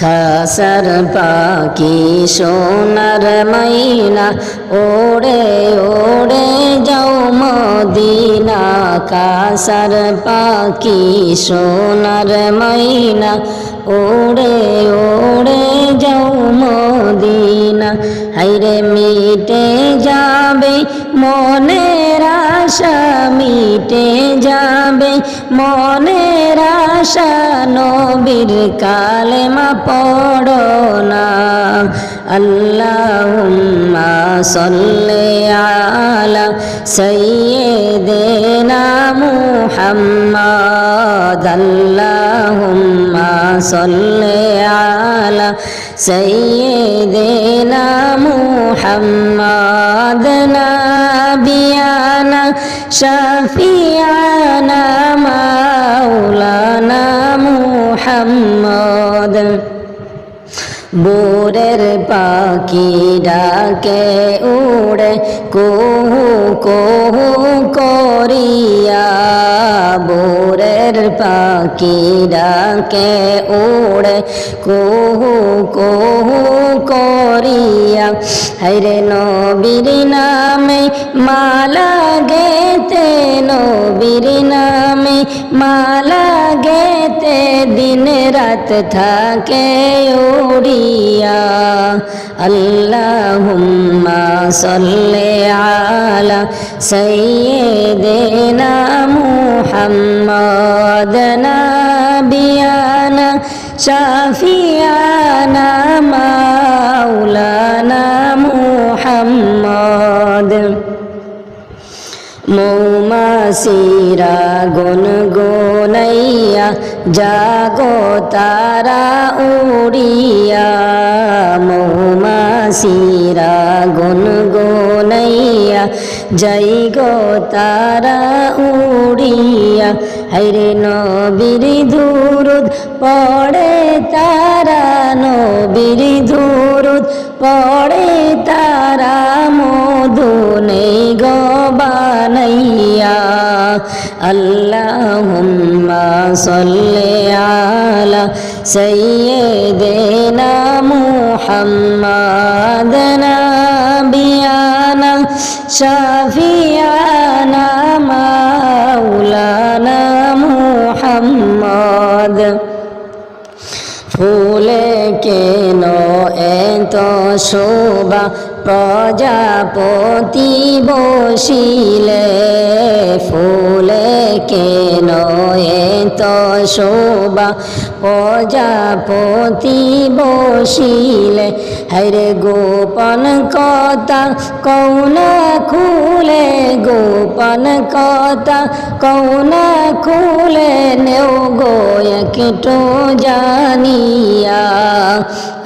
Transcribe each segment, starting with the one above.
খাসার পাখি সোনার মাইনা ওড়ে ওড়ে যাও মদিনা। খাসার পাখি সোনার মাইনা ওড়ে ওড়ে যাও মদিনা। হাইরে মিটে যাবে মনের আশা, মিটে যাবে মনের আশা, নবীর কালেমা পড়ো না। আল্লাহুম্মা সাল্লি আলা সাইয়্যিদিনা মুহাম্মাদ। আল্লাহুম্মা সাল্লি আলা সাইয়্যিদিনা মুহাম্মাদ। নাবিয়ানা শাফিয়ানা মাওলানা মুহাম্মদ। ভোরের পাখি ডাকে উড়ে কুহু কুহু করিয়া, ভোরের পাখি ডাকে উড়ে কুহু কুহু করিয়া। হায়রে নবীর নামে মালা গেতে, নবীর নামে মালা গেতে, দিন রাত থাকে উড়িয়া। আল্লাহুম্মা সাল্লি আলা সাইয়্যিদিনা মুহাম্মাদ। নাবিয়ানা শাফিয়ানা মাওলানা মুহাম্মদ। মৌমাছিরা গুনগুনাইয়া জাগো তারা উড়িয়া, মৌমাছিরা গুনগুনাইয়া যাইগো তারা উড়িয়া। হায়রে নবীর দুরুদ পড়ে তারা, নবীর দুরুদ পড়ে তারা, মধু নেই গো বানাইয়া। আল্লাহুম্মা সাল্লি আলা সাইয়্যিদিনা মুহাম্মাদ। নাবিয়ানা শাফিয়ানা মাওলানা মুহাম্মদ। ফুলে কেন এত শোভা প্রজাপতি বসিলে, ফুলে কেন এত শোভা প্রজাপতি বসিলে। হায়রে গোপন কথা কৌনা খুলে, গোপন কথা কৌনা খুলে, নেও গো একটু জানিয়া।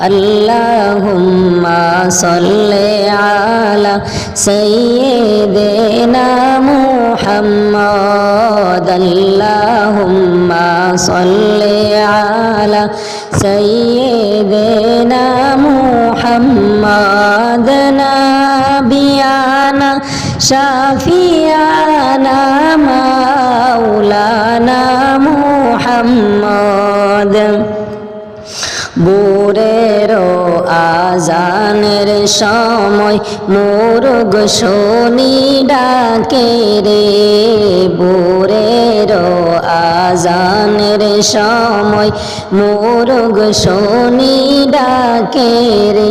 আল্লাহুম্মা সাল্লি আলা সাইয়্যিদিনা মুহাম্মাদ। আল্লাহুম্মা সাল্লি আলা সাইয়্যিদিনা মুহাম্মাদ। নাবিয়ানা শাফিয়ানা মাওলানা মুহাম্মদ। ভোরের আজানের সময় মোরগ শনি ডাকে রে, ভোরের আজানের সময় মোরগ শনি ডাকে রে।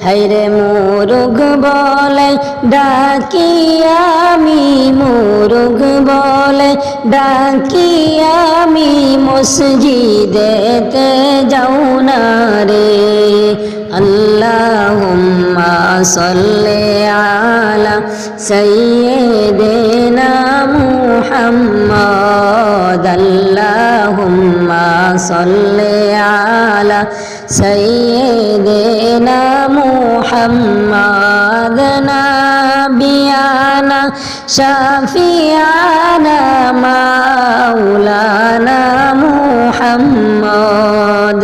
হায়রে মোরগ বলে ডাকি আমি, মোরগ বলে ডাকি আমি, মসজিদেতে যাও না রে। আল্লাহুম্মা সাল্লি আলা সাইয়্যিদিনা মুহাম্মাদ। আল্লাহুম্মা সাল্লি আলা সাইয়্যিদিনা মুহাম্মাদ। নাবিয়ানা শাফিয়ানা মাওলানা মুহাম্মদ।